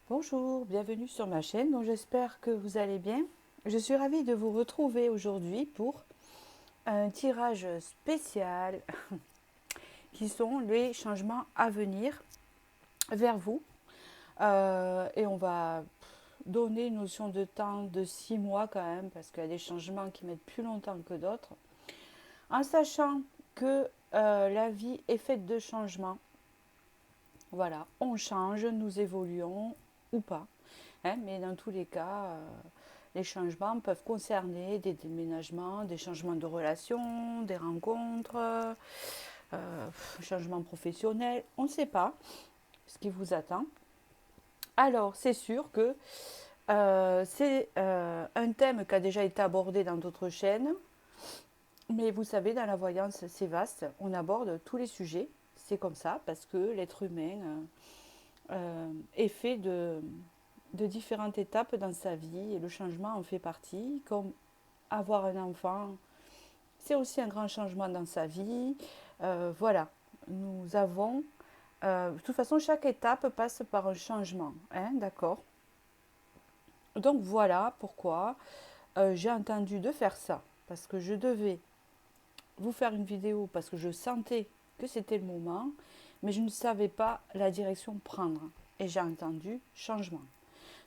Bonjour, bienvenue sur ma chaîne, donc j'espère que vous allez bien. Je suis ravie de vous retrouver aujourd'hui pour un tirage spécial qui sont les changements à venir vers vous. Et on va donner une notion de temps de 6 mois quand même, parce qu'il y a des changements qui mettent plus longtemps que d'autres. En sachant que la vie est faite de changements. Voilà, on change, nous évoluons ou pas. Mais dans tous les cas, les changements peuvent concerner des déménagements, des changements de relations, des rencontres, changements professionnels. On ne sait pas ce qui vous attend. Alors, c'est sûr que c'est un thème qui a déjà été abordé dans d'autres chaînes. Mais vous savez, dans la voyance, c'est vaste. On aborde tous les sujets. C'est comme ça parce que l'être humain est fait de différentes étapes dans sa vie et le changement en fait partie. Comme avoir un enfant, c'est aussi un grand changement dans sa vie. Voilà, nous avons... de toute façon, chaque étape passe par un changement, hein, d'accord. Donc voilà pourquoi j'ai entendu de faire ça, parce que je devais vous faire une vidéo, parce que je sentais que c'était le moment, mais je ne savais pas la direction prendre. Et j'ai entendu changement.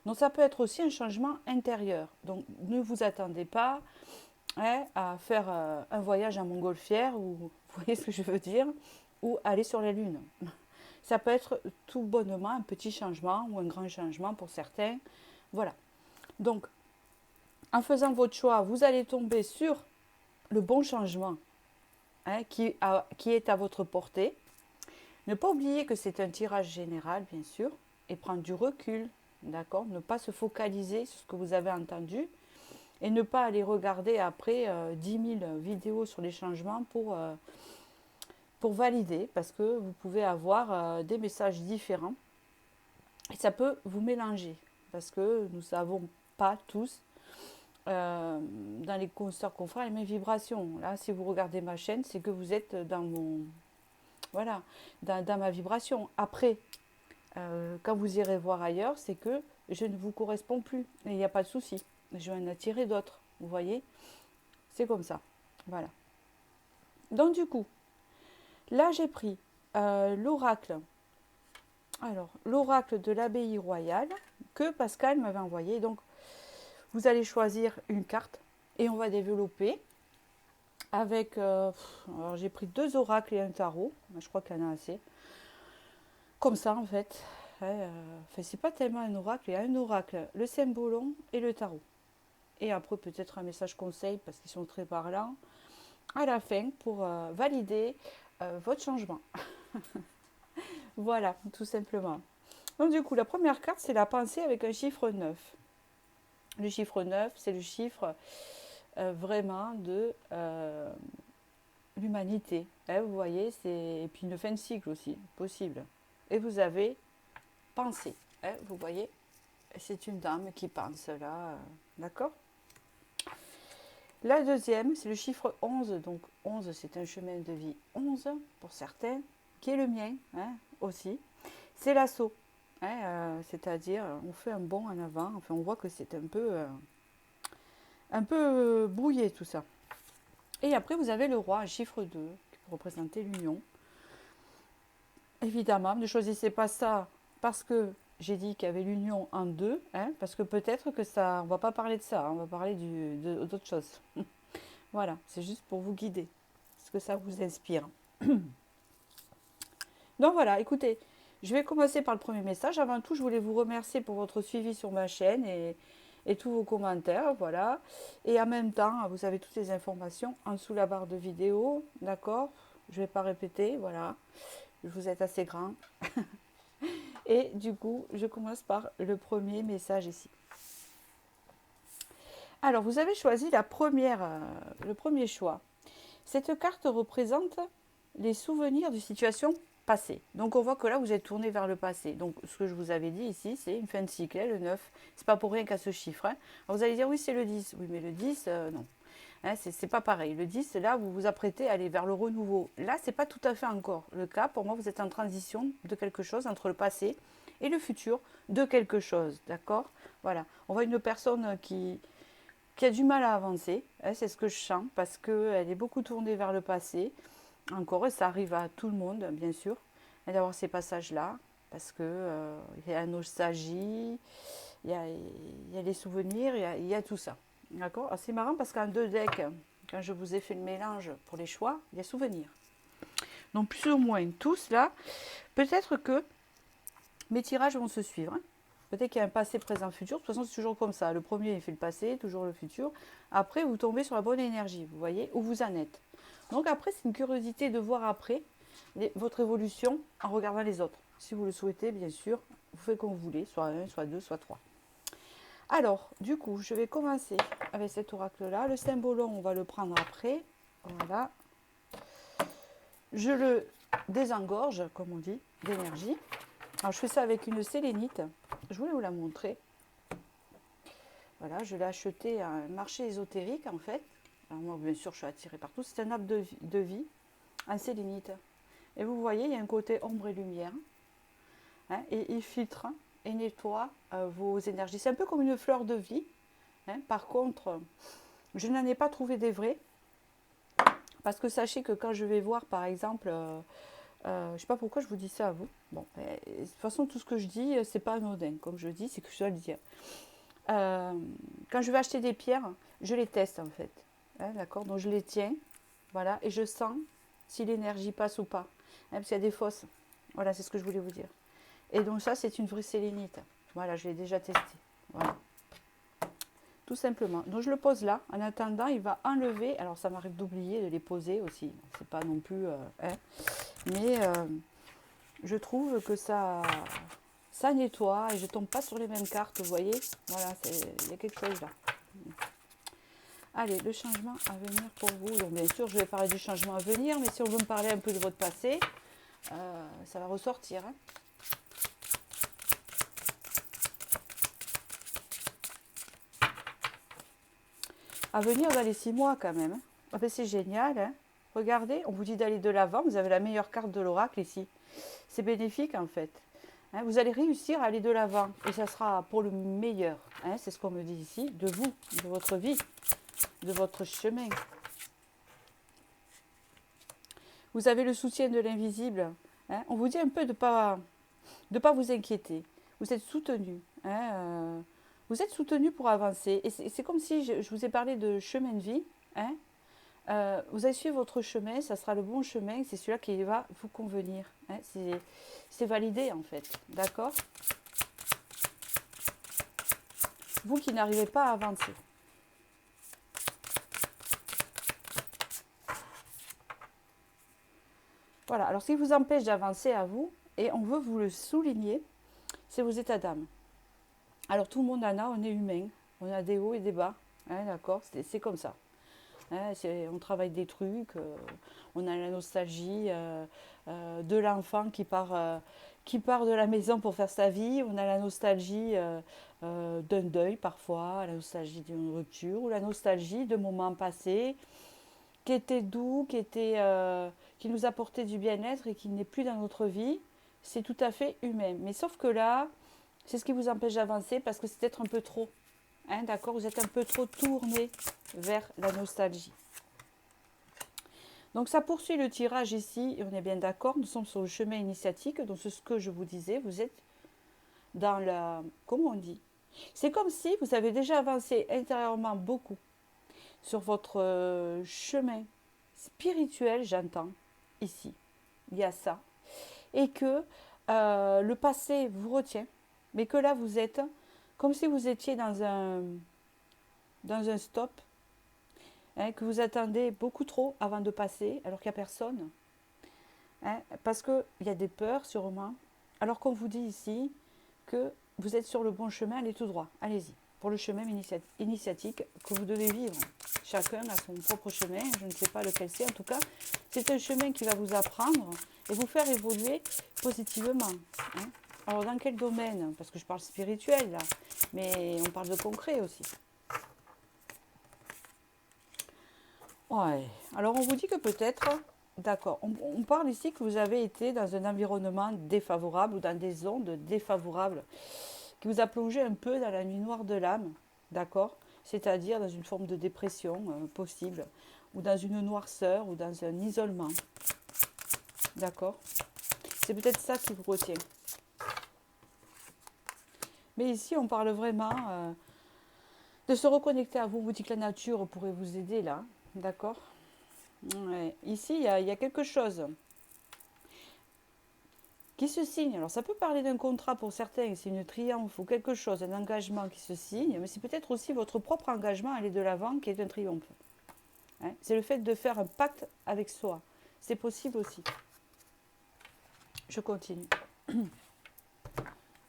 Donc ça peut être aussi un changement intérieur. Donc ne vous attendez pas à faire un voyage en montgolfière, ou vous voyez ce que je veux dire, ou aller sur la Lune. Ça peut être tout bonnement un petit changement ou un grand changement pour certains. Voilà. Donc en faisant votre choix, vous allez tomber sur le bon changement qui est à votre portée. Ne pas oublier que c'est un tirage général, bien sûr, et prendre du recul, d'accord. Ne pas se focaliser sur ce que vous avez entendu et ne pas aller regarder après 10 000 vidéos sur les changements pour valider, parce que vous pouvez avoir des messages différents et ça peut vous mélanger, parce que nous ne savons pas tous dans les concerts qu'on fera les mêmes vibrations. Là, si vous regardez ma chaîne, c'est que vous êtes dans mon... Voilà, dans ma vibration. Après, quand vous irez voir ailleurs, c'est que je ne vous corresponds plus. Et il n'y a pas de souci. Je vais en attirer d'autres. Vous voyez? C'est comme ça. Voilà. Donc du coup, là j'ai pris l'oracle. Alors, l'oracle de l'abbaye royale que Pascal m'avait envoyé. Donc, vous allez choisir une carte et on va développer avec... alors j'ai pris 2 oracles et un tarot. Je crois qu'il y en a assez. Comme ça en fait. Enfin, c'est pas tellement un oracle, il y a un oracle, le cymbolon et le tarot. Et après peut-être un message conseil parce qu'ils sont très parlants à la fin pour valider votre changement. Voilà, tout simplement. Donc du coup, la première carte, c'est la pensée avec un chiffre 9. Le chiffre 9, c'est le chiffre vraiment de l'humanité. Vous voyez, c'est... Et puis une fin de cycle aussi, possible. Et vous avez pensé. Vous voyez, c'est une dame qui pense là. D'accord. La deuxième, c'est le chiffre 11. Donc 11, c'est un chemin de vie 11 pour certains, qui est le mien aussi. C'est l'assaut. C'est-à-dire, on fait un bond en avant. Enfin, on voit que c'est un peu brouillé tout ça. Et après, vous avez le roi, un chiffre 2, qui peut représenter l'union. Évidemment, ne choisissez pas ça parce que j'ai dit qu'il y avait l'union en deux, parce que peut-être que ça, on va pas parler de ça, on va parler d'autre chose. Voilà, c'est juste pour vous guider, ce que ça vous inspire. Donc voilà, écoutez, je vais commencer par le premier message. Avant tout, je voulais vous remercier pour votre suivi sur ma chaîne et tous vos commentaires, voilà. Et en même temps, vous avez toutes les informations en dessous la barre de vidéo, d'accord. Je ne vais pas répéter, voilà. Vous êtes assez grand. Et du coup, je commence par le premier message ici. Alors, vous avez choisi le premier choix. Cette carte représente les souvenirs de situations passées. Donc, on voit que là, vous êtes tourné vers le passé. Donc, ce que je vous avais dit ici, c'est une fin de cycle, le 9. C'est pas pour rien qu'à ce chiffre. Alors, vous allez dire, oui, c'est le 10. Oui, mais le 10, non. C'est pas pareil. Le 10, là, vous vous apprêtez à aller vers le renouveau. Là, c'est pas tout à fait encore le cas. Pour moi, vous êtes en transition de quelque chose entre le passé et le futur de quelque chose, d'accord? Voilà, on voit une personne qui a du mal à avancer, hein, c'est ce que je sens, parce qu'elle est beaucoup tournée vers le passé, encore, et ça arrive à tout le monde, bien sûr, d'avoir ces passages-là, parce que il y a la nostalgie, il y a les souvenirs, il y a tout ça. D'accord? Ah, c'est marrant parce qu'en 2 decks, quand je vous ai fait le mélange pour les choix, il y a souvenirs. Donc plus ou moins tous là, peut-être que mes tirages vont se suivre. Hein. Peut-être qu'il y a un passé, présent, futur. De toute façon, c'est toujours comme ça. Le premier, il fait le passé, toujours le futur. Après, vous tombez sur la bonne énergie, vous voyez, où vous en êtes. Donc après, c'est une curiosité de voir après votre évolution en regardant les autres. Si vous le souhaitez, bien sûr, vous faites comme vous voulez, soit 1, soit 2, soit 3. Alors, du coup, je vais commencer avec cet oracle-là. Le symbolon, on va le prendre après. Voilà. Je le désengorge, comme on dit, d'énergie. Alors, je fais ça avec une sélénite. Je voulais vous la montrer. Voilà, je l'ai acheté à un marché ésotérique, en fait. Alors, moi, bien sûr, je suis attirée partout. C'est un arbre de vie en sélénite. Et vous voyez, il y a un côté ombre et lumière. Hein, et il filtre et nettoie vos énergies. C'est un peu comme une fleur de vie. Hein. Par contre, je n'en ai pas trouvé des vrais. Parce que sachez que quand je vais voir, par exemple, je ne sais pas pourquoi je vous dis ça à vous. Bon, de toute façon, tout ce que je dis, c'est pas anodin. Comme je dis, c'est que je dois le dire. Quand je vais acheter des pierres, je les teste en fait. Hein, d'accord? Donc je les tiens, voilà, et je sens si l'énergie passe ou pas. Hein, parce qu'il y a des fausses. Voilà, c'est ce que je voulais vous dire. Et donc ça, c'est une vraie sélénite. Voilà, je l'ai déjà testé. Voilà. Tout simplement. Donc je le pose là. En attendant, il va enlever. Alors ça m'arrive d'oublier de les poser aussi. C'est pas non plus. Hein. Mais je trouve que ça nettoie et je tombe pas sur les mêmes cartes. Vous voyez. Voilà, il y a quelque chose là. Allez, le changement à venir pour vous. Donc bien sûr, je vais parler du changement à venir, mais si on veut me parler un peu de votre passé, ça va ressortir. Hein. À venir dans les 6 mois quand même. Ah ben, c'est génial. Hein. Regardez, on vous dit d'aller de l'avant. Vous avez la meilleure carte de l'oracle ici. C'est bénéfique en fait. Hein, vous allez réussir à aller de l'avant. Et ça sera pour le meilleur. Hein, c'est ce qu'on me dit ici. De vous, de votre vie, de votre chemin. Vous avez le soutien de l'invisible. Hein. On vous dit un peu de pas vous inquiéter. Vous êtes soutenu. Hein, vous êtes soutenu pour avancer. Et c'est comme si je vous ai parlé de chemin de vie. Hein. Vous allez suivre votre chemin, ça sera le bon chemin, c'est celui-là qui va vous convenir. Hein. C'est validé en fait. D'accord? Vous qui n'arrivez pas à avancer. Voilà, alors ce qui vous empêche d'avancer à vous, et on veut vous le souligner, c'est vos états d'âme. Alors tout le monde en a, on est humain, on a des hauts et des bas, hein, d'accord, c'est comme ça. Hein, on travaille des trucs, on a la nostalgie de l'enfant qui part de la maison pour faire sa vie, on a la nostalgie d'un deuil parfois, la nostalgie d'une rupture, ou la nostalgie de moments passés qui étaient doux, qui nous apportaient du bien-être et qui n'est plus dans notre vie. C'est tout à fait humain. Mais sauf que là, c'est ce qui vous empêche d'avancer parce que c'est peut-être un peu trop. Hein, d'accord? Vous êtes un peu trop tourné vers la nostalgie. Donc ça poursuit le tirage ici, et on est bien d'accord, nous sommes sur le chemin initiatique, donc c'est ce que je vous disais, vous êtes dans la... Comment on dit? C'est comme si vous avez déjà avancé intérieurement beaucoup sur votre chemin spirituel, j'entends, ici, il y a ça, et que le passé vous retient, mais que là vous êtes comme si vous étiez dans un stop, hein, que vous attendez beaucoup trop avant de passer, alors qu'il n'y a personne, hein, parce qu'il y a des peurs sûrement, alors qu'on vous dit ici que vous êtes sur le bon chemin, allez tout droit, allez-y, pour le chemin initiatique que vous devez vivre. Chacun a son propre chemin, je ne sais pas lequel c'est, en tout cas, c'est un chemin qui va vous apprendre et vous faire évoluer positivement. Hein. Alors dans quel domaine? Parce que je parle spirituel là, mais on parle de concret aussi. Ouais. Alors on vous dit que peut-être D'accord. On parle ici que vous avez été dans un environnement défavorable ou dans des ondes défavorables qui vous a plongé un peu dans la nuit noire de l'âme. D'accord. C'est-à-dire dans une forme de dépression possible, ou dans une noirceur, ou dans un isolement. D'accord. C'est peut-être ça qui vous retient. Mais ici, on parle vraiment de se reconnecter à vous. On vous dit que la nature pourrait vous aider là. D'accord. Ouais. Ici, il y a quelque chose qui se signe. Alors, ça peut parler d'un contrat pour certains, c'est une triomphe ou quelque chose, un engagement qui se signe, mais c'est peut-être aussi votre propre engagement à aller de l'avant qui est un triomphe. Hein. C'est le fait de faire un pacte avec soi. C'est possible aussi. Je continue.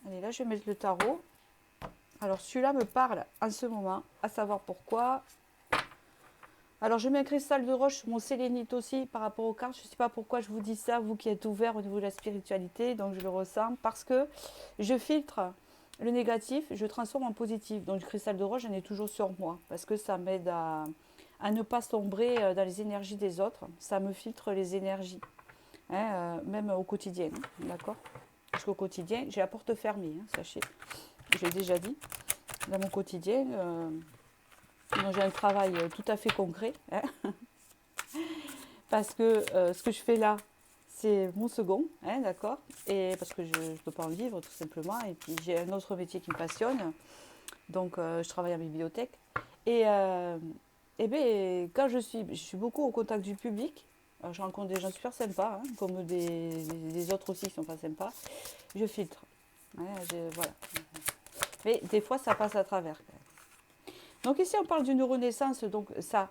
Allez, là, je vais mettre le tarot. Alors, celui-là me parle en ce moment, à savoir pourquoi. Alors, je mets un cristal de roche sur mon sélénite aussi par rapport aux cartes. Je ne sais pas pourquoi je vous dis ça, vous qui êtes ouvert au niveau de la spiritualité, donc je le ressens. Parce que je filtre le négatif, je transforme en positif. Donc, le cristal de roche, j'en ai toujours sur moi. Parce que ça m'aide à ne pas sombrer dans les énergies des autres. Ça me filtre les énergies, hein, même au quotidien. Hein, d'accord. Parce qu'au quotidien, j'ai la porte fermée, hein, sachez. Je l'ai déjà dit. Dans mon quotidien, j'ai un travail tout à fait concret. Hein, parce que ce que je fais là, c'est mon second, hein, d'accord. Et parce que je ne peux pas en vivre tout simplement. Et puis j'ai un autre métier qui me passionne. Donc je travaille en bibliothèque. Et bien, quand je suis beaucoup au contact du public. Je rencontre des gens super sympas, hein, comme des autres aussi qui sont pas sympas. Je filtre. Hein, voilà. Mais des fois, ça passe à travers. Donc ici, on parle d'une renaissance. Donc ça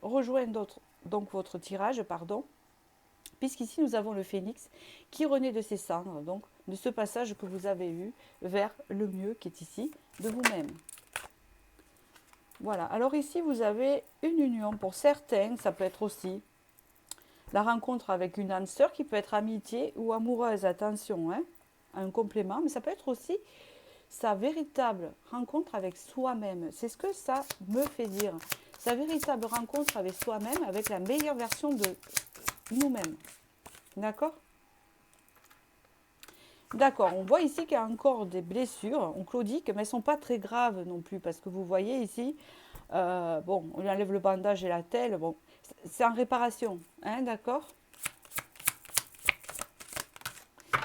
rejoint donc votre tirage, pardon. Puisqu'ici, nous avons le phénix qui renaît de ses cendres. Donc de ce passage que vous avez eu vers le mieux qui est ici de vous-même. Voilà. Alors ici, vous avez une union. Pour certains, ça peut être aussi la rencontre avec une âme sœur qui peut être amitié ou amoureuse. Attention, hein, un complément. Mais ça peut être aussi sa véritable rencontre avec soi-même. C'est ce que ça me fait dire. Sa véritable rencontre avec soi-même, avec la meilleure version de nous-mêmes. D'accord ? D'accord, on voit ici qu'il y a encore des blessures onclodiques, mais elles ne sont pas très graves non plus, parce que vous voyez ici, bon, on lui enlève le bandage et la telle, bon, c'est en réparation, hein, d'accord.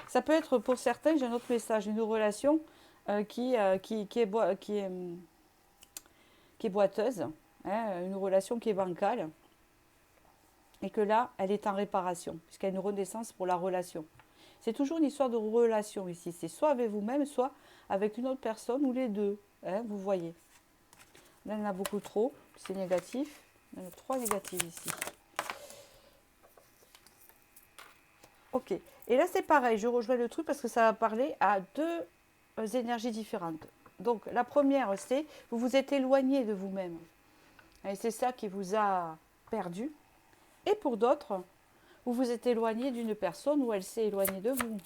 Ça peut être pour certains, j'ai un autre message, une relation qui est boiteuse, hein, une relation qui est bancale, et que là, elle est en réparation, puisqu'il y a une renaissance pour la relation. C'est toujours une histoire de relation ici. C'est soit avec vous-même, soit avec une autre personne ou les deux. Hein, vous voyez. Là, il y en a beaucoup trop. C'est négatif. Il y en a 3 négatifs ici. Ok. Et là, c'est pareil. Je rejoins le truc parce que ça va parler à 2 énergies différentes. Donc, la première, c'est vous vous êtes éloigné de vous-même. Et c'est ça qui vous a perdu. Et pour d'autres, vous vous êtes éloigné d'une personne ou elle s'est éloignée de vous.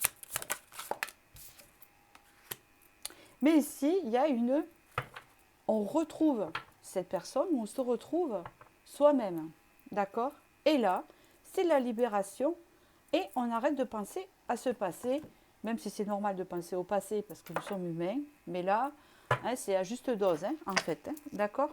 Mais ici, il y a on retrouve cette personne, on se retrouve soi-même. D'accord ? Et là, c'est la libération et on arrête de penser à ce passé, même si c'est normal de penser au passé parce que nous sommes humains. Mais là, hein, c'est à juste dose, hein, en fait. Hein, d'accord ?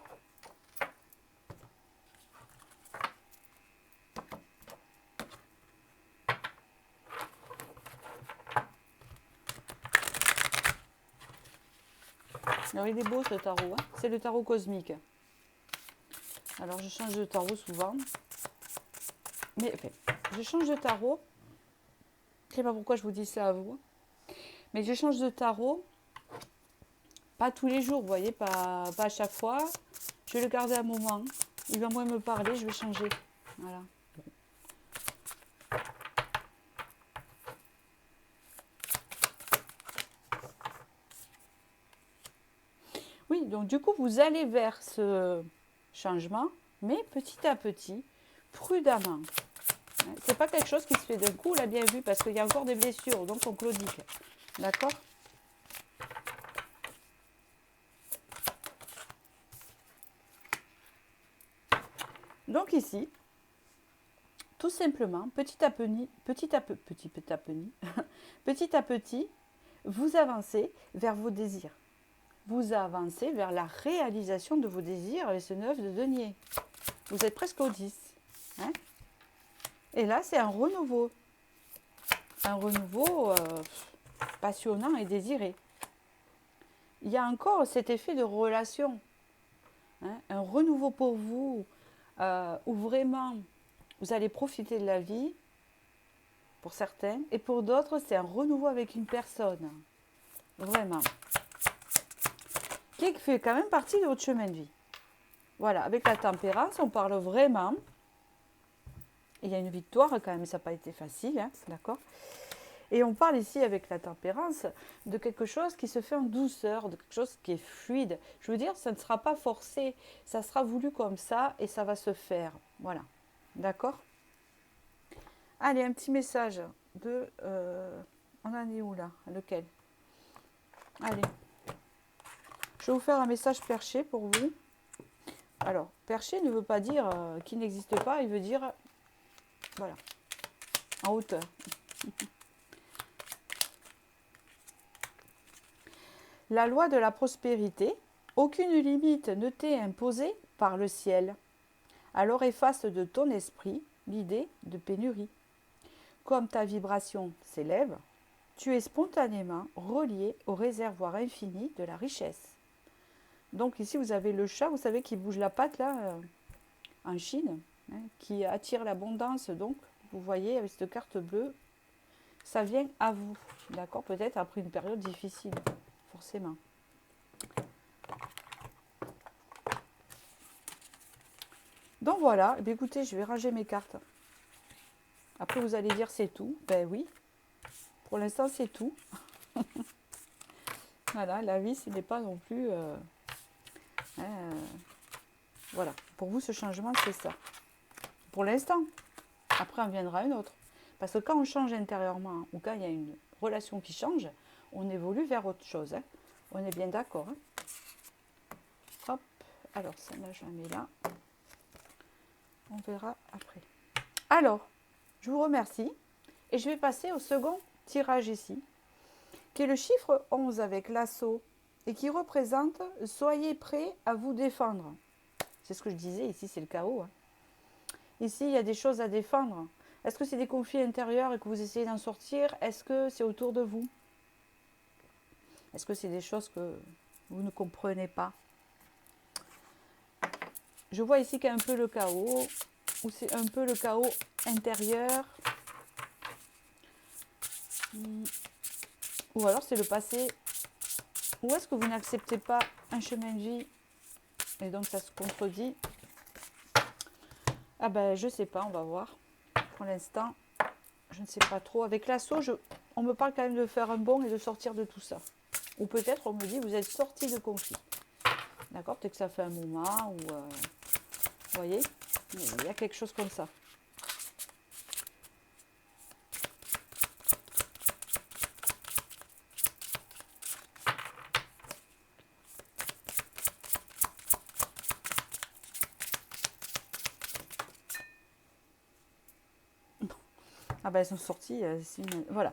Alors, il est beau ce tarot, hein. C'est le tarot cosmique. Alors, je change de tarot souvent. Mais enfin, je change de tarot. Je ne sais pas pourquoi je vous dis ça à vous. Mais je change de tarot. Pas tous les jours, vous voyez, pas à chaque fois. Je vais le garder un moment. Il va moins me parler, je vais changer. Voilà. Oui, donc du coup, vous allez vers ce changement, mais petit à petit, prudemment. C'est pas quelque chose qui se fait d'un coup, on l'a bien vu, parce qu'il y a encore des blessures, donc on claudique. D'accord ? Donc ici, tout simplement, petit à petit, petit à petit, vous avancez vers vos désirs. Vous avancez vers la réalisation de vos désirs avec ce 9 de denier. Vous êtes presque au 10. Hein? Et là, c'est un renouveau. Un renouveau passionnant et désiré. Il y a encore cet effet de relation. Hein? Un renouveau pour vous, où vraiment vous allez profiter de la vie, pour certains, et pour d'autres, c'est un renouveau avec une personne. Vraiment. Qui fait quand même partie de votre chemin de vie. Voilà, avec la tempérance, on parle vraiment. Il y a une victoire quand même, ça n'a pas été facile, hein, d'accord? Et on parle ici avec la tempérance de quelque chose qui se fait en douceur, de quelque chose qui est fluide. Je veux dire, ça ne sera pas forcé, ça sera voulu comme ça et ça va se faire. Voilà, d'accord? Allez, un petit message de... on en est où là? Lequel? Allez. Je vais vous faire un message perché pour vous. Alors, perché ne veut pas dire qu'il n'existe pas, il veut dire, voilà, en hauteur. La loi de la prospérité, aucune limite ne t'est imposée par le ciel. Alors efface de ton esprit l'idée de pénurie. Comme ta vibration s'élève, tu es spontanément relié au réservoir infini de la richesse. Donc ici, vous avez le chat, vous savez, qui bouge la patte, là, en Chine, hein, qui attire l'abondance. Donc, vous voyez, avec cette carte bleue, ça vient à vous, d'accord? Peut-être après une période difficile, forcément. Donc voilà, eh écoutez, je vais ranger mes cartes. Après, vous allez dire c'est tout. Ben oui, pour l'instant, c'est tout. Voilà, la vie, ce n'est pas non plus... voilà, pour vous, ce changement, c'est ça. Pour l'instant. Après, en viendra un autre. Parce que quand on change intérieurement, ou quand il y a une relation qui change, on évolue vers autre chose. Hein. On est bien d'accord. Hein. Hop, alors celle-là, je la mets là. On verra après. Alors, je vous remercie. Et je vais passer au second tirage ici, qui est le chiffre 11 avec l'assaut, et qui représente « Soyez prêts à vous défendre ». C'est ce que je disais, ici c'est le chaos. Hein. Ici, il y a des choses à défendre. Est-ce que c'est des conflits intérieurs et que vous essayez d'en sortir? Est-ce que c'est autour de vous? Est-ce que c'est des choses que vous ne comprenez pas? Je vois ici qu'il y a un peu le chaos, ou c'est un peu le chaos intérieur. Ou alors c'est le passé. Ou est-ce que vous n'acceptez pas un chemin de vie et donc ça se contredit? Ah ben je sais pas, on va voir. Pour l'instant, je ne sais pas trop. Avec l'assaut, on me parle quand même de faire un bond et de sortir de tout ça. Ou peut-être on me dit vous êtes sorti de conflit. D'accord? Peut-être que ça fait un moment ou vous voyez, il y a quelque chose comme ça. Ah ben elles sont sorties, voilà.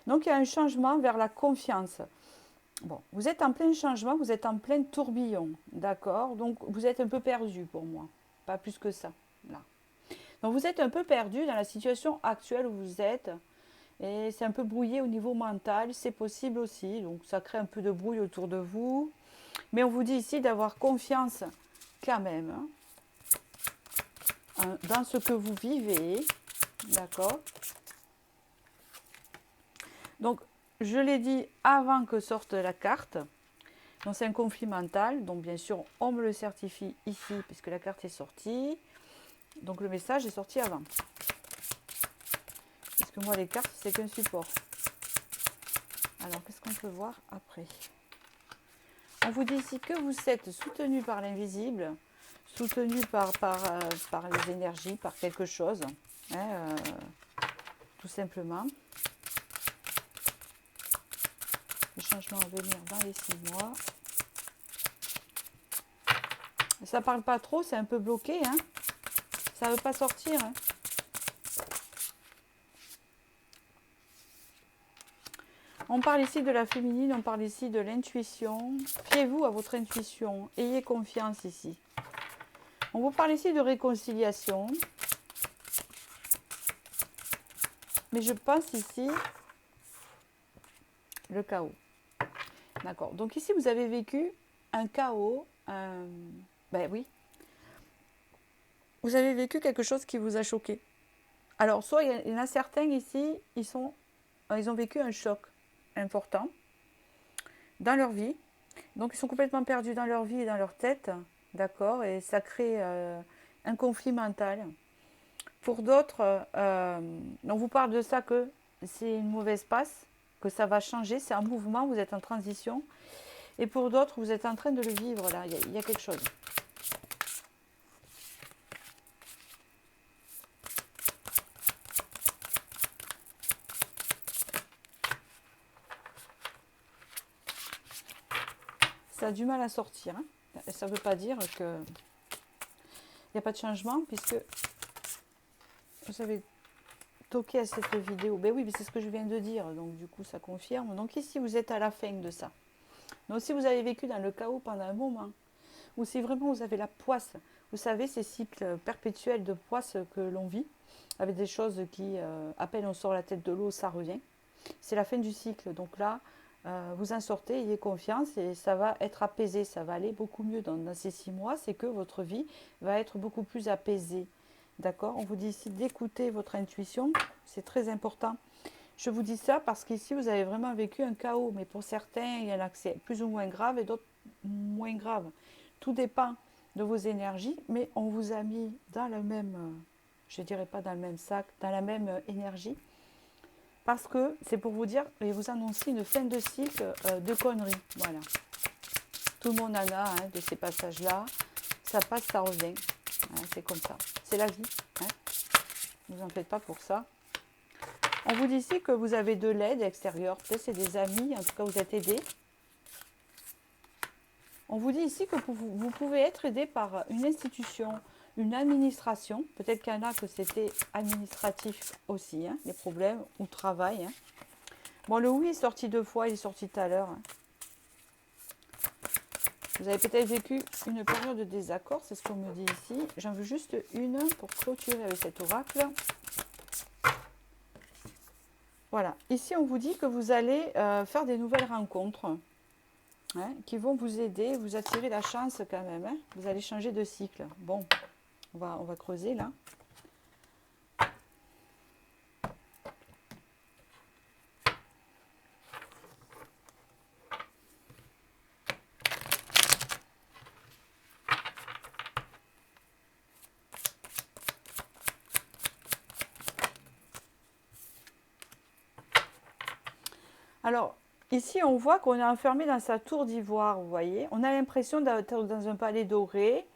Donc il y a un changement vers la confiance. Bon, vous êtes en plein changement, vous êtes en plein tourbillon, d'accord? Donc vous êtes un peu perdu pour moi, pas plus que ça, là. Donc vous êtes un peu perdu dans la situation actuelle où vous êtes, et c'est un peu brouillé au niveau mental, c'est possible aussi, donc ça crée un peu de brouille autour de vous. Mais on vous dit ici d'avoir confiance quand même, hein, dans ce que vous vivez, d'accord? Donc, je l'ai dit avant que sorte la carte. Donc, c'est un conflit mental. Donc, bien sûr, on me le certifie ici, puisque la carte est sortie. Donc, le message est sorti avant. Puisque moi, les cartes, c'est qu'un support. Alors, qu'est-ce qu'on peut voir après? On vous dit ici que vous êtes soutenu par l'invisible, soutenu par les énergies, par quelque chose, hein, tout simplement. Le changement à venir dans les 6 mois. Ça parle pas trop, c'est un peu bloqué. Hein. Ça ne veut pas sortir. Hein. On parle ici de la féminine, on parle ici de l'intuition. Fiez-vous à votre intuition, ayez confiance ici. On vous parle ici de réconciliation. Mais je pense ici le chaos. D'accord. Donc ici, vous avez vécu un chaos. Ben oui. Vous avez vécu quelque chose qui vous a choqué. Alors, soit il y en a certains ici, ils ont vécu un choc important dans leur vie. Donc, ils sont complètement perdus dans leur vie et dans leur tête. D'accord. Et ça crée un conflit mental. Pour d'autres, on vous parle de ça que c'est une mauvaise passe, que ça va changer, c'est un mouvement, vous êtes en transition. Et pour d'autres, vous êtes en train de le vivre là, il y a quelque chose. Ça a du mal à sortir. Hein. Ça ne veut pas dire qu'il n'y a pas de changement, puisque vous avez toqué à cette vidéo. Ben oui, c'est ce que je viens de dire, donc du coup ça confirme. Donc ici, vous êtes à la fin de ça. Donc si vous avez vécu dans le chaos pendant un moment, ou si vraiment vous avez la poisse, vous savez, ces cycles perpétuels de poisse que l'on vit, avec des choses qui, à peine on sort la tête de l'eau, ça revient. C'est la fin du cycle. Donc là, vous en sortez, ayez confiance et ça va être apaisé. Ça va aller beaucoup mieux dans ces 6 mois. C'est que votre vie va être beaucoup plus apaisée. D'accord? On vous dit ici d'écouter votre intuition. C'est très important. Je vous dis ça parce qu'ici, vous avez vraiment vécu un chaos. Mais pour certains, il y en a que c'est plus ou moins grave et d'autres moins grave. Tout dépend de vos énergies. Mais on vous a mis dans le même, je ne dirais pas dans le même sac, dans la même énergie. Parce que c'est pour vous dire et vous annoncer une fin de cycle de conneries. Voilà. Tout le monde en a de ces passages-là. Ça passe, ça revient. Hein, c'est comme ça. C'est la vie. Hein. Ne vous en faites pas pour ça. On vous dit ici que vous avez de l'aide extérieure. Peut-être c'est des amis. En tout cas, vous êtes aidés. On vous dit ici que vous pouvez être aidé par une institution, une administration. Peut-être qu'il y en a que c'était administratif aussi, hein, les problèmes, ou travail. Hein. Bon, le oui est sorti 2 fois, il est sorti tout à l'heure. Hein. Vous avez peut-être vécu une période de désaccord, c'est ce qu'on me dit ici. J'en veux juste une pour clôturer avec cet oracle. Voilà. Ici, on vous dit que vous allez faire des nouvelles rencontres hein, qui vont vous aider, vous attirer la chance quand même. Hein. Vous allez changer de cycle. Bon, on va creuser là. Alors, ici, on voit qu'on est enfermé dans sa tour d'ivoire, vous voyez. On a l'impression d'être dans un palais doré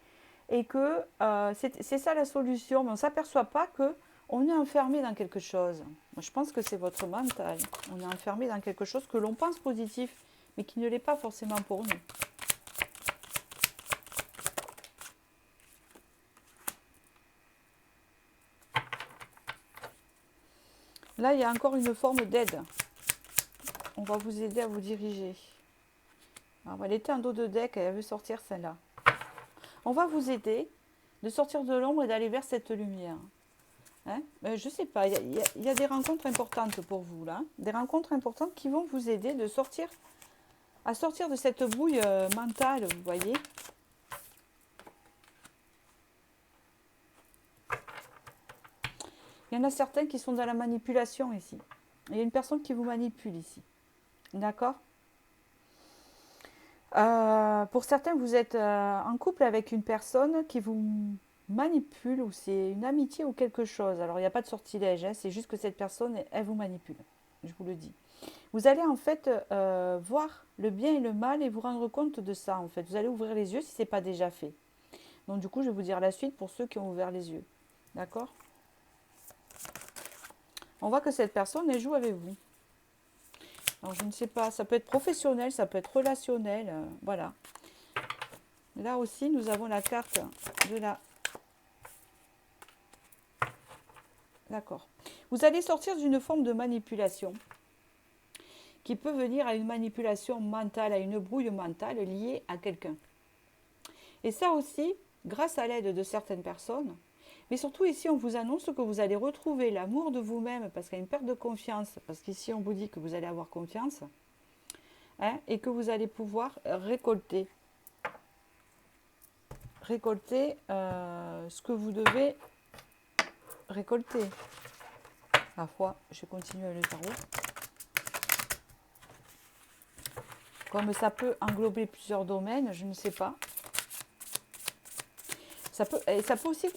et que c'est ça la solution, mais on ne s'aperçoit pas qu'on est enfermé dans quelque chose. Moi, je pense que c'est votre mental. On est enfermé dans quelque chose que l'on pense positif, mais qui ne l'est pas forcément pour nous. Là, il y a encore une forme d'aide. On va vous aider à vous diriger. Alors, elle était en dos de deck, elle veut sortir celle-là. On va vous aider de sortir de l'ombre et d'aller vers cette lumière. Hein je ne sais pas, il y a des rencontres importantes pour vous là. Des rencontres importantes qui vont vous aider à sortir de cette brouille mentale, vous voyez. Il y en a certains qui sont dans la manipulation ici. Il y a une personne qui vous manipule ici. D'accord ? Pour certains, vous êtes en couple avec une personne qui vous manipule ou c'est une amitié ou quelque chose. Alors, il n'y a pas de sortilège, hein, c'est juste que cette personne, elle vous manipule. Je vous le dis. Vous allez en fait voir le bien et le mal et vous rendre compte de ça. En fait, vous allez ouvrir les yeux si ce n'est pas déjà fait. Donc, du coup, je vais vous dire la suite pour ceux qui ont ouvert les yeux. D'accord ? On voit que cette personne, elle joue avec vous. Alors, je ne sais pas, ça peut être professionnel, ça peut être relationnel, voilà. Là aussi, nous avons la carte de la... D'accord. Vous allez sortir d'une forme de manipulation qui peut venir à une manipulation mentale, à une brouille mentale liée à quelqu'un. Et ça aussi, grâce à l'aide de certaines personnes, mais surtout ici, on vous annonce que vous allez retrouver l'amour de vous-même parce qu'il y a une perte de confiance, parce qu'ici, on vous dit que vous allez avoir confiance, hein, et que vous allez pouvoir récolter ce que vous devez récolter. Ma foi, je continue le tarot. Comme ça peut englober plusieurs domaines, je ne sais pas. Ça peut aussi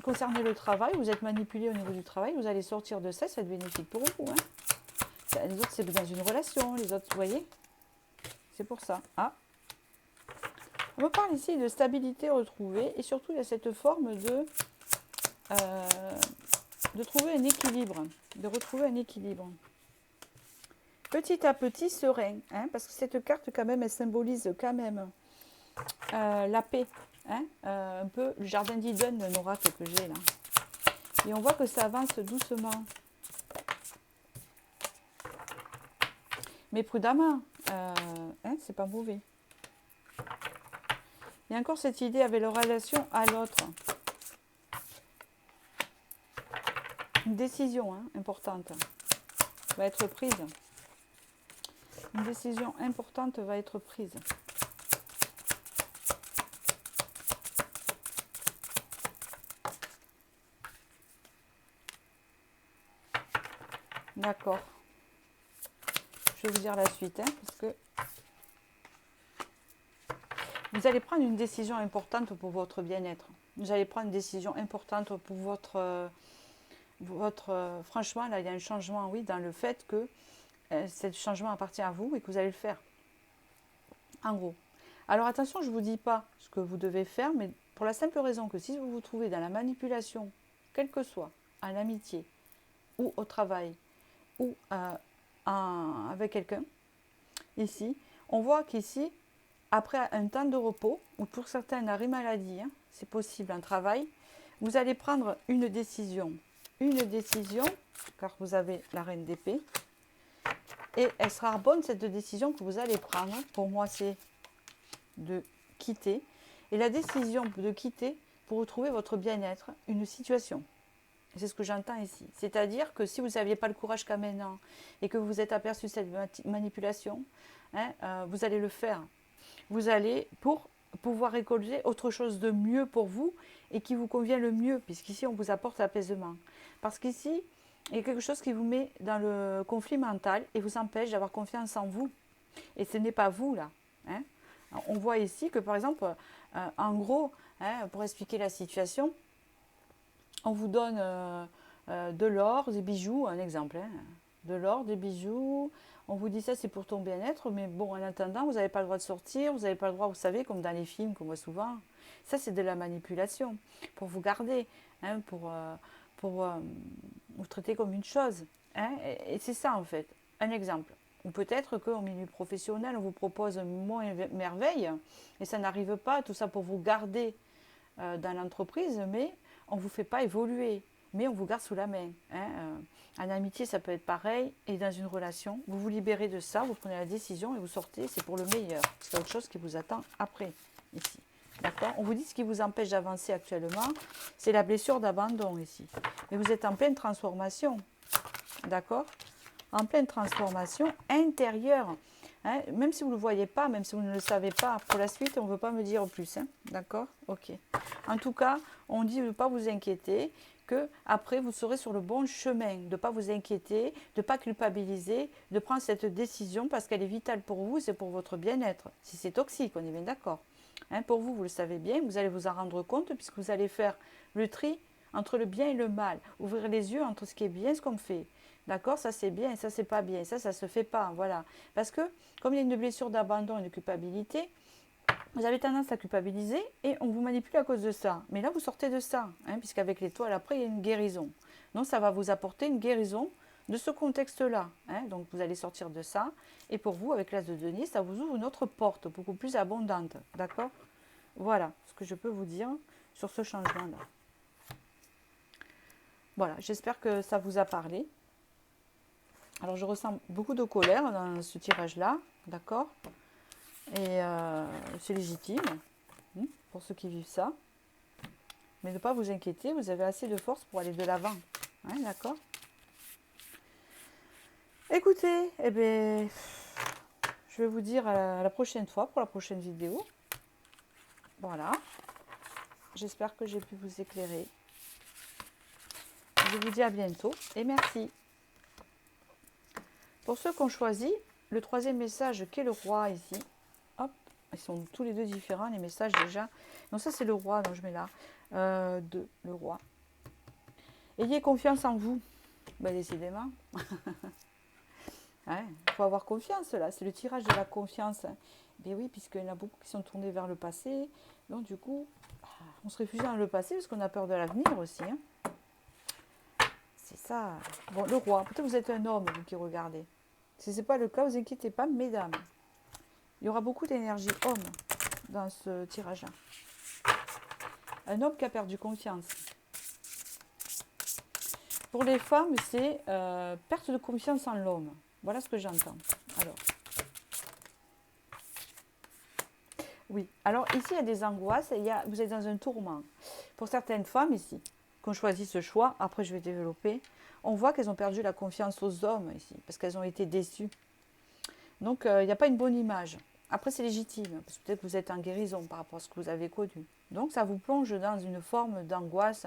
concerner le travail. Vous êtes manipulé au niveau du travail, vous allez sortir de ça, ça va être bénéfique pour vous. Hein. Les autres, c'est dans une relation. Les autres, vous voyez, c'est pour ça. Ah. On me parle ici de stabilité retrouvée et surtout il y a cette forme de trouver un équilibre, de retrouver un équilibre. Petit à petit, serein, hein, parce que cette carte quand même, elle symbolise quand même la paix, hein, un peu le jardin d'Eden, un oracle que j'ai là. Et on voit que ça avance doucement. Mais prudemment, hein, c'est pas mauvais. Il y a encore cette idée avec la relation à l'autre. Une décision importante va être prise. Une décision importante va être prise. D'accord. Je vais vous dire la suite, hein, parce que vous allez prendre une décision importante pour votre bien-être. Vous allez prendre une décision importante pour franchement, là, il y a un changement, oui, dans le fait que ce changement appartient à vous et que vous allez le faire. En gros. Alors attention, je ne vous dis pas ce que vous devez faire, mais pour la simple raison que si vous vous trouvez dans la manipulation, quelle que soit, en amitié, ou au travail, ou avec quelqu'un, ici, on voit qu'ici, après un temps de repos, ou pour certains un arrêt maladie, hein, c'est possible, un travail, vous allez prendre une décision. Une décision, car vous avez la reine d'épée, et elle sera bonne cette décision que vous allez prendre. Pour moi, c'est de quitter. Et la décision de quitter pour retrouver votre bien-être, une situation. C'est ce que j'entends ici. C'est-à-dire que si vous n'aviez pas le courage qu'à maintenant et que vous êtes aperçu cette manipulation, hein, vous allez le faire. Vous allez pour pouvoir récolter autre chose de mieux pour vous et qui vous convient le mieux, puisqu'ici on vous apporte l'apaisement. Parce qu'ici, il y a quelque chose qui vous met dans le conflit mental et vous empêche d'avoir confiance en vous. Et ce n'est pas vous là. Hein. On voit ici que par exemple, en gros, hein, pour expliquer la situation, on vous donne de l'or, des bijoux, un exemple. Hein, de l'or, des bijoux. On vous dit ça, c'est pour ton bien-être, mais bon, en attendant, vous n'avez pas le droit de sortir, vous n'avez pas le droit, vous savez, comme dans les films qu'on voit souvent. Ça, c'est de la manipulation pour vous garder, hein, pour vous traiter comme une chose. Hein, et c'est ça, en fait. Un exemple. Ou peut-être qu'au milieu professionnel, on vous propose un mot merveille, et ça n'arrive pas, tout ça pour vous garder dans l'entreprise, mais on ne vous fait pas évoluer, mais on vous garde sous la main. Hein. En amitié, ça peut être pareil, et dans une relation, vous vous libérez de ça, vous prenez la décision et vous sortez, c'est pour le meilleur. C'est autre chose qui vous attend après, ici. D'accord. On vous dit ce qui vous empêche d'avancer actuellement, c'est la blessure d'abandon ici. Mais vous êtes en pleine transformation, d'accord, en pleine transformation intérieure. Hein, même si vous ne le voyez pas, même si vous ne le savez pas, pour la suite, on ne veut pas me dire plus. Hein, d'accord. Ok. En tout cas, on dit de ne pas vous inquiéter, que après vous serez sur le bon chemin, de ne pas vous inquiéter, de ne pas culpabiliser, de prendre cette décision parce qu'elle est vitale pour vous, c'est pour votre bien-être. Si c'est toxique, on est bien d'accord. Hein, pour vous, vous le savez bien, vous allez vous en rendre compte puisque vous allez faire le tri entre le bien et le mal, ouvrir les yeux entre ce qui est bien et ce qu'on fait. D'accord, ça c'est bien, ça c'est pas bien, ça se fait pas, voilà. Parce que comme il y a une blessure d'abandon et de culpabilité, vous avez tendance à culpabiliser et on vous manipule à cause de ça. Mais là, vous sortez de ça, hein, puisqu'avec l'étoile, après, il y a une guérison. Donc, ça va vous apporter une guérison de ce contexte-là. Hein. Donc, vous allez sortir de ça. Et pour vous, avec l'As de denier, ça vous ouvre une autre porte, beaucoup plus abondante. D'accord. Voilà ce que je peux vous dire sur ce changement-là. Voilà, j'espère que ça vous a parlé. Alors, je ressens beaucoup de colère dans ce tirage-là, d'accord? Et c'est légitime pour ceux qui vivent ça. Mais ne pas vous inquiéter, vous avez assez de force pour aller de l'avant. Hein, d'accord? Écoutez, eh bien, je vais vous dire à la prochaine fois pour la prochaine vidéo. Voilà. J'espère que j'ai pu vous éclairer. Je vous dis à bientôt et merci. Pour ceux qui ont choisi le troisième message qui est le roi ici, hop, ils sont tous les deux différents les messages déjà. Donc ça c'est le roi, donc je mets là, le roi. Ayez confiance en vous. Ben, décidément. Il faut avoir confiance là, c'est le tirage de la confiance. Ben oui, puisqu'il y en a beaucoup qui sont tournés vers le passé. Donc du coup, on se réfugie dans le passé parce qu'on a peur de l'avenir aussi. Hein. C'est ça. Bon, le roi, peut-être vous êtes un homme, vous qui regardez. Si ce n'est pas le cas, vous inquiétez pas, mesdames. Il y aura beaucoup d'énergie homme dans ce tirage-là. Un homme qui a perdu confiance. Pour les femmes, c'est perte de confiance en l'homme. Voilà ce que j'entends. Alors, oui. Alors ici, il y a des angoisses. Vous êtes dans un tourment. Pour certaines femmes ici, qui ont choisi ce choix, après je vais développer, on voit qu'elles ont perdu la confiance aux hommes ici, parce qu'elles ont été déçues. Donc, il n'y a pas une bonne image. Après, c'est légitime, parce que peut-être que vous êtes en guérison par rapport à ce que vous avez connu. Donc, ça vous plonge dans une forme d'angoisse,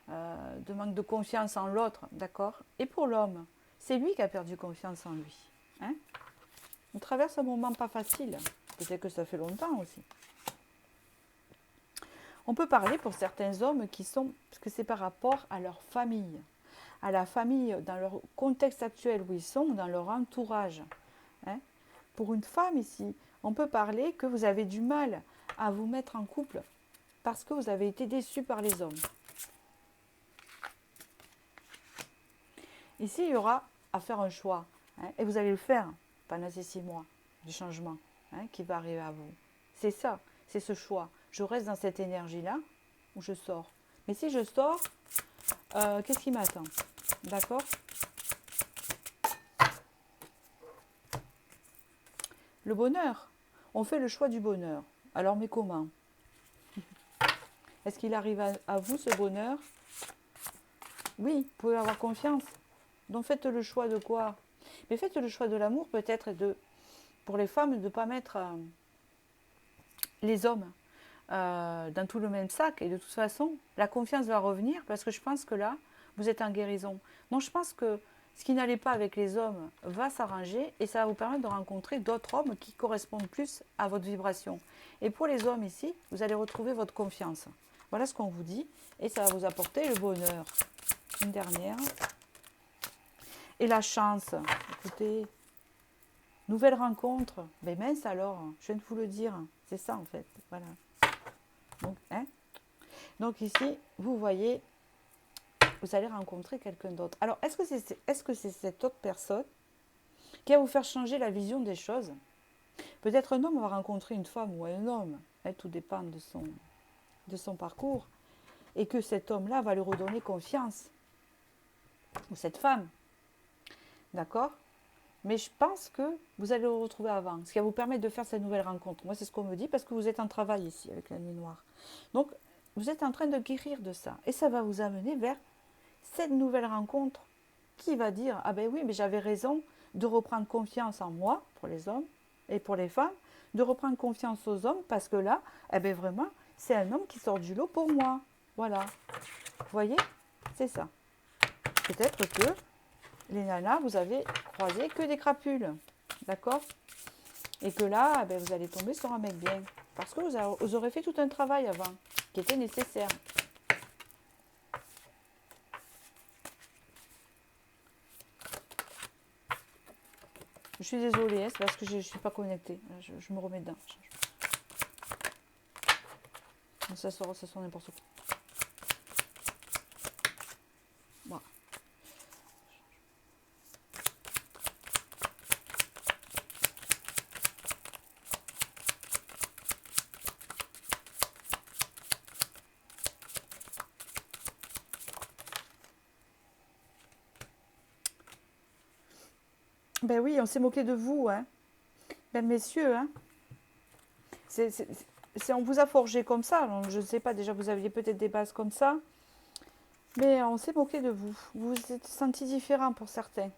de manque de confiance en l'autre, d'accord? Et pour l'homme, c'est lui qui a perdu confiance en lui. Hein? On traverse un moment pas facile. Peut-être que ça fait longtemps aussi. On peut parler pour certains hommes qui sont, parce que c'est par rapport à leur famille, à la famille, dans leur contexte actuel où ils sont, dans leur entourage. Hein? Pour une femme ici, on peut parler que vous avez du mal à vous mettre en couple parce que vous avez été déçu par les hommes. Ici, il y aura à faire un choix. Hein, et vous allez le faire pendant ces 6 mois du changement qui va arriver à vous. C'est ça, c'est ce choix. Je reste dans cette énergie-là ou je sors. Mais si je sors, qu'est-ce qui m'attend? D'accord? Le bonheur. On fait le choix du bonheur. Alors, mais comment? Est-ce qu'il arrive à vous, ce bonheur? Oui, vous pouvez avoir confiance. Donc, faites le choix de quoi? Mais faites le choix de l'amour, peut-être, pour les femmes, de ne pas mettre les hommes dans tout le même sac. Et de toute façon, la confiance va revenir parce que je pense que là, vous êtes en guérison. Donc, je pense que ce qui n'allait pas avec les hommes va s'arranger et ça va vous permettre de rencontrer d'autres hommes qui correspondent plus à votre vibration. Et pour les hommes ici, vous allez retrouver votre confiance. Voilà ce qu'on vous dit et ça va vous apporter le bonheur. Une dernière. Et la chance. Écoutez, nouvelle rencontre. Mais mince alors, je viens de vous le dire. C'est ça en fait. Voilà. Donc ici, vous voyez, vous allez rencontrer quelqu'un d'autre. Alors, est-ce que c'est cette autre personne qui va vous faire changer la vision des choses? Peut-être un homme va rencontrer une femme ou un homme. Tout dépend de son parcours. Et que cet homme-là va lui redonner confiance. Ou cette femme. D'accord? Mais je pense que vous allez le retrouver avant. Ce qui va vous permettre de faire cette nouvelle rencontre. Moi, c'est ce qu'on me dit parce que vous êtes en travail ici avec la nuit noire. Donc, vous êtes en train de guérir de ça. Et ça va vous amener vers cette nouvelle rencontre qui va dire, ah ben oui, mais j'avais raison de reprendre confiance en moi, pour les hommes et pour les femmes, de reprendre confiance aux hommes parce que là, eh ben vraiment, c'est un homme qui sort du lot pour moi. Voilà. Vous voyez? C'est ça. Peut-être que les nanas, vous avez croisé que des crapules. D'accord? Et que là, eh ben, vous allez tomber sur un mec bien. Parce que vous aurez fait tout un travail avant qui était nécessaire. Je suis désolée, c'est parce que je ne suis pas connectée. Je me remets dedans. Ça sort n'importe quoi. Voilà. Ben oui, on s'est moqué de vous, hein. Ben messieurs, hein. On vous a forgé comme ça. Alors, je ne sais pas, déjà vous aviez peut-être des bases comme ça, mais on s'est moqué de vous. Vous vous êtes senti différent pour certains.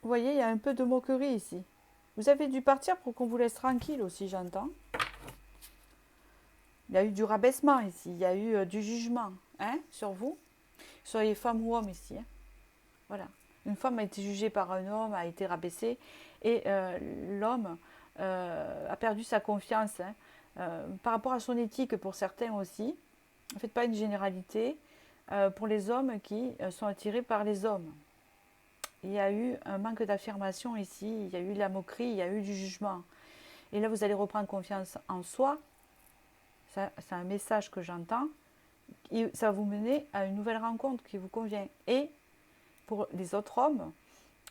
Vous voyez, il y a un peu de moquerie ici. Vous avez dû partir pour qu'on vous laisse tranquille aussi, j'entends. Il y a eu du rabaissement ici, il y a eu du jugement, hein, sur vous. Soyez femme ou homme ici, hein. Voilà. Une femme a été jugée par un homme, a été rabaissée, et l'homme a perdu sa confiance, hein, par rapport à son éthique pour certains aussi. Ne faites pas une généralité pour les hommes qui sont attirés par les hommes. Il y a eu un manque d'affirmation ici, il y a eu la moquerie, il y a eu du jugement. Et là, vous allez reprendre confiance en soi. C'est un message que j'entends. Et ça va vous mener à une nouvelle rencontre qui vous convient. Et pour les autres hommes,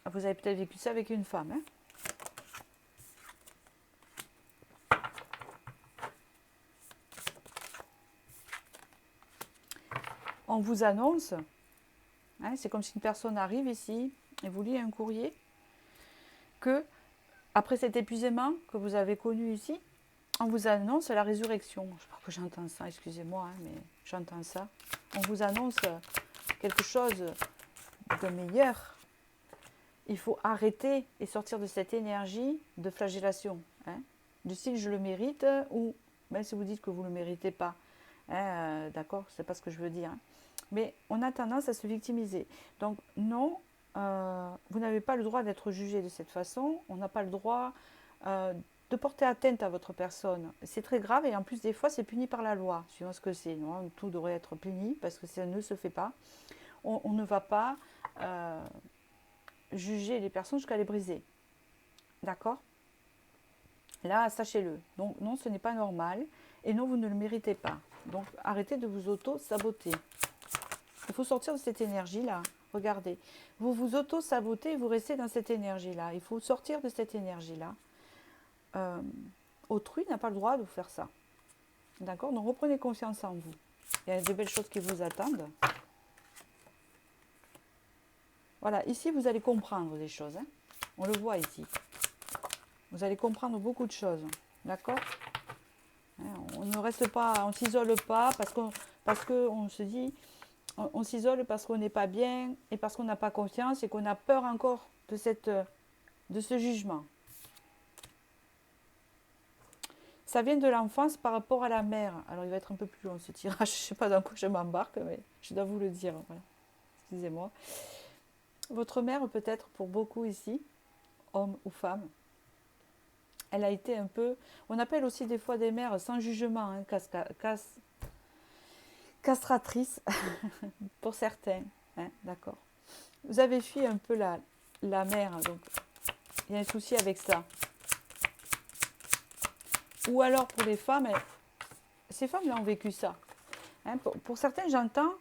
vous avez peut-être vécu ça avec une femme, hein. On vous annonce, hein, c'est comme si une personne arrive ici et vous lit un courrier, que après cet épuisement que vous avez connu ici, on vous annonce la résurrection. Je crois que j'entends ça, excusez-moi, hein, mais j'entends ça. On vous annonce quelque chose de meilleur. Il faut arrêter et sortir de cette énergie de flagellation, hein, du style je le mérite, ou même si vous dites que vous ne le méritez pas, hein, d'accord, c'est pas ce que je veux dire, hein. Mais on a tendance à se victimiser. Donc non, vous n'avez pas le droit d'être jugé de cette façon. On n'a pas le droit de porter atteinte à votre personne. C'est très grave et en plus des fois c'est puni par la loi, suivant ce que c'est. Non, tout devrait être puni parce que ça ne se fait pas. On ne va pas juger les personnes jusqu'à les briser. D'accord? Là, sachez-le. Donc non, ce n'est pas normal et non, vous ne le méritez pas. Donc arrêtez de vous auto-saboter. Il faut sortir de cette énergie-là. Regardez, vous vous auto-sabotez et vous restez dans cette énergie-là. Il faut sortir de cette énergie-là. Autrui n'a pas le droit de vous faire ça. D'accord? Donc reprenez confiance en vous. Il y a de belles choses qui vous attendent. Voilà, ici vous allez comprendre des choses, hein. On le voit ici. Vous allez comprendre beaucoup de choses. D'accord? On ne reste pas, on ne s'isole pas parce qu'on se dit, on s'isole parce qu'on n'est pas bien et parce qu'on n'a pas confiance et qu'on a peur encore de ce jugement. Ça vient de l'enfance par rapport à la mère. Alors il va être un peu plus long ce tirage, je ne sais pas dans quoi je m'embarque, mais je dois vous le dire. Voilà. Excusez-moi. Votre mère peut-être pour beaucoup ici, homme ou femme, elle a été un peu, on appelle aussi des fois des mères sans jugement, hein, castratrices pour certains, hein, d'accord. Vous avez fui un peu la mère, donc il y a un souci avec ça. Ou alors pour les femmes, ces femmes-là ont vécu ça. Hein, pour certains, j'entends,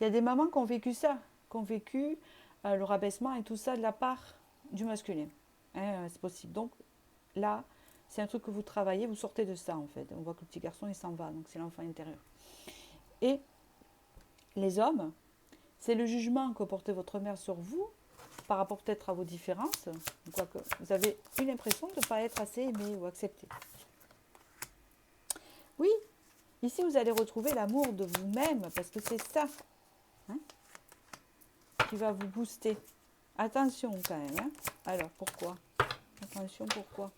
il y a des mamans qui ont vécu ça, qui ont vécu le rabaissement et tout ça de la part du masculin. Hein, c'est possible. Donc là, c'est un truc que vous travaillez, vous sortez de ça en fait. On voit que le petit garçon, il s'en va, donc c'est l'enfant intérieur. Et les hommes, c'est le jugement que portait votre mère sur vous, par rapport peut-être à vos différences, quoique vous avez eu l'impression de ne pas être assez aimé ou accepté. Oui, ici vous allez retrouver l'amour de vous-même, parce que c'est ça, hein, qui va vous booster. Attention quand même, hein. Alors pourquoi? Attention, pourquoi?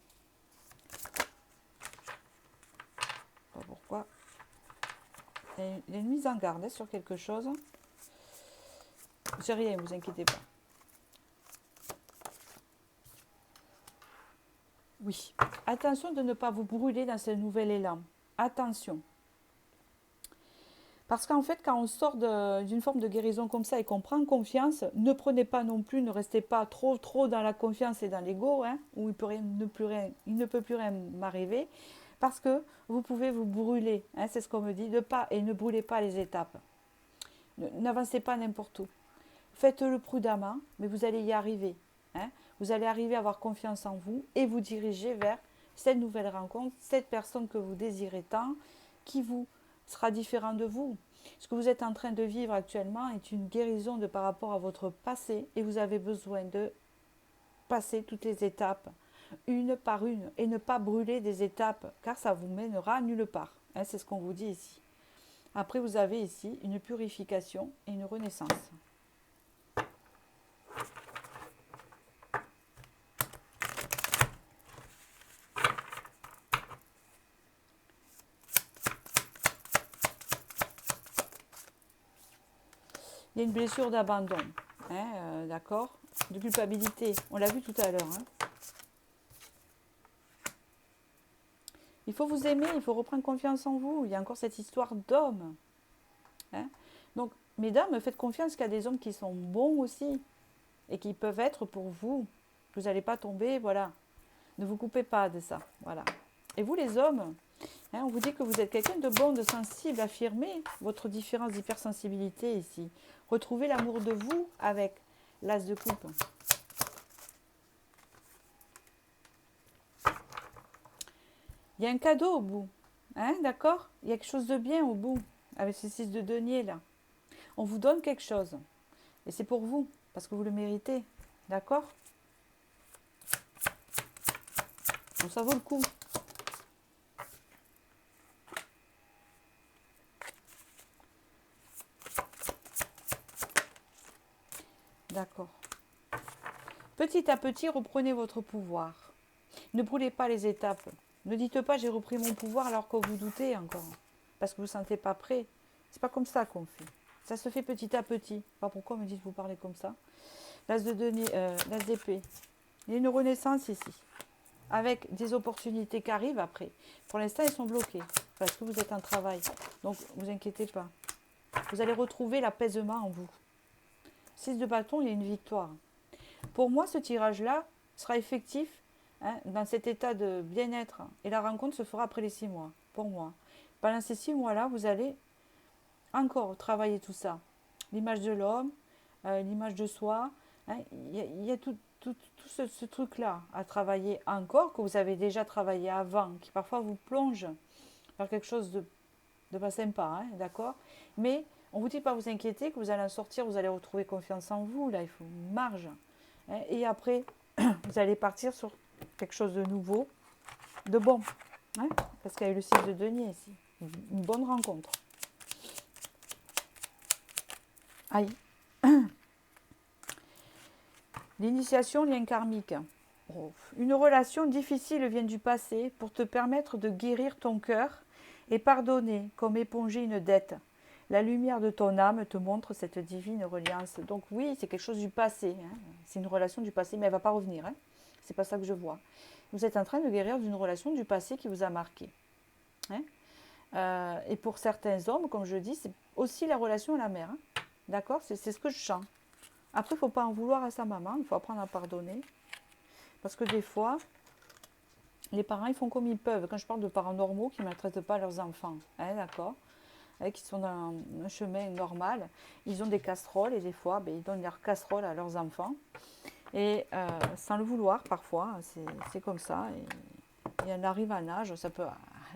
Pourquoi? Il y a une mise en garde, hein, sur quelque chose. C'est rien, vous inquiétez pas. Oui. Attention de ne pas vous brûler dans ce nouvel élan. Attention. Parce qu'en fait, quand on sort d'une forme de guérison comme ça et qu'on prend confiance, ne prenez pas non plus, ne restez pas trop dans la confiance et dans l'ego, hein, où il ne peut plus rien m'arriver, parce que vous pouvez vous brûler, hein, c'est ce qu'on me dit, et ne brûlez pas les étapes. N'avancez pas n'importe où. Faites-le prudemment, mais vous allez y arriver, hein. Vous allez arriver à avoir confiance en vous et vous diriger vers cette nouvelle rencontre, cette personne que vous désirez tant, qui vous sera différent de vous. Ce que vous êtes en train de vivre actuellement est une guérison par rapport à votre passé et vous avez besoin de passer toutes les étapes, une par une, et ne pas brûler des étapes, car ça vous mènera nulle part. Hein, c'est ce qu'on vous dit ici. Après, vous avez ici une purification et une renaissance. Il y a une blessure d'abandon, hein, d'accord, de culpabilité. On l'a vu tout à l'heure. Hein. Il faut vous aimer, il faut reprendre confiance en vous. Il y a encore cette histoire d'homme. Hein. Donc, mesdames, faites confiance qu'il y a des hommes qui sont bons aussi et qui peuvent être pour vous. Vous n'allez pas tomber, voilà. Ne vous coupez pas de ça, voilà. Et vous, les hommes, hein, on vous dit que vous êtes quelqu'un de bon, de sensible, affirmez votre différence d'hypersensibilité ici. Retrouvez l'amour de vous avec l'as de coupe. Il y a un cadeau au bout, hein, d'accord? Il y a quelque chose de bien au bout, avec ces 6 de denier là. On vous donne quelque chose, et c'est pour vous, parce que vous le méritez, d'accord? Donc ça vaut le coup. D'accord. Petit à petit, reprenez votre pouvoir. Ne brûlez pas les étapes. Ne dites pas j'ai repris mon pouvoir alors que vous doutez encore. Parce que vous ne vous sentez pas prêt. C'est pas comme ça qu'on fait. Ça se fait petit à petit. Pas pourquoi me dites-vous parler comme ça. L'as de denier, l'as d'épée. Il y a une renaissance ici. Avec des opportunités qui arrivent après. Pour l'instant, ils sont bloqués. Parce que vous êtes en travail. Donc, ne vous inquiétez pas. Vous allez retrouver l'apaisement en vous. 6 de bâton, il y a une victoire. Pour moi, ce tirage-là sera effectif hein, dans cet état de bien-être. Et la rencontre se fera après les 6 mois, pour moi. Pendant ces 6 mois-là, vous allez encore travailler tout ça. L'image de l'homme, l'image de soi. Hein, il y a tout ce truc-là à travailler encore, que vous avez déjà travaillé avant, qui parfois vous plonge vers quelque chose de pas sympa, hein, d'accord? Mais on ne vous dit pas vous inquiéter, que vous allez en sortir, vous allez retrouver confiance en vous, là, il faut une marge. Hein, et après, vous allez partir sur quelque chose de nouveau, de bon. Hein, parce qu'il y a eu le 6 de denier ici. Une bonne rencontre. Aïe. L'initiation, lien karmique. Oh. Une relation difficile vient du passé pour te permettre de guérir ton cœur et pardonner comme éponger une dette. La lumière de ton âme te montre cette divine reliance. Donc oui, c'est quelque chose du passé. Hein. C'est une relation du passé, mais elle ne va pas revenir. Hein. C'est pas ça que je vois. Vous êtes en train de guérir d'une relation du passé qui vous a marqué. Hein. Et pour certains hommes, comme je dis, c'est aussi la relation à la mère. Hein. D'accord? C'est ce que je sens. Après, il ne faut pas en vouloir à sa maman. Il faut apprendre à pardonner. Parce que des fois, les parents, ils font comme ils peuvent. Quand je parle de parents normaux qui ne maltraitent pas leurs enfants. Hein, d'accord? Qui sont dans un chemin normal, ils ont des casseroles et des fois, ils donnent leurs casseroles à leurs enfants. Et sans le vouloir, parfois, c'est comme ça. Et on arrive à un âge, ça peut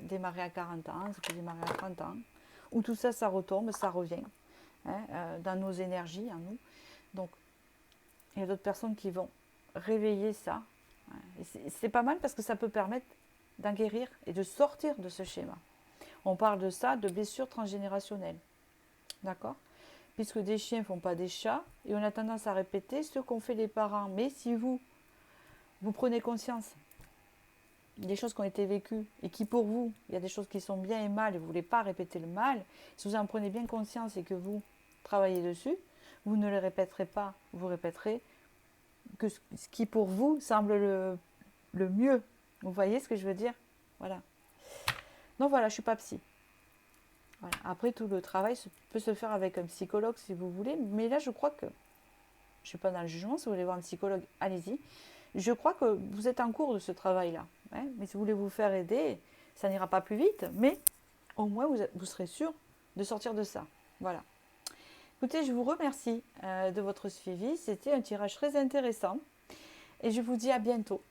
démarrer à 40 ans, ça peut démarrer à 30 ans, où tout ça, ça retombe, ça revient hein, dans nos énergies, en nous. Donc, il y a d'autres personnes qui vont réveiller ça. Et c'est pas mal parce que ça peut permettre d'en guérir et de sortir de ce schéma. On parle de ça, de blessures transgénérationnelles. D'accord? Puisque des chiens ne font pas des chats, et on a tendance à répéter ce qu'ont fait les parents. Mais si vous prenez conscience des choses qui ont été vécues, et qui pour vous, il y a des choses qui sont bien et mal, et vous ne voulez pas répéter le mal, si vous en prenez bien conscience et que vous travaillez dessus, vous ne le répéterez pas, vous répéterez que ce qui pour vous semble le mieux. Vous voyez ce que je veux dire? Voilà. Donc voilà, je ne suis pas psy. Voilà. Après, tout le travail peut se faire avec un psychologue si vous voulez. Mais là, je crois que, je ne suis pas dans le jugement, si vous voulez voir un psychologue, allez-y. Je crois que vous êtes en cours de ce travail-là. Hein, mais si vous voulez vous faire aider, ça n'ira pas plus vite. Mais au moins, vous serez sûr de sortir de ça. Voilà. Écoutez, je vous remercie de votre suivi. C'était un tirage très intéressant. Et je vous dis à bientôt.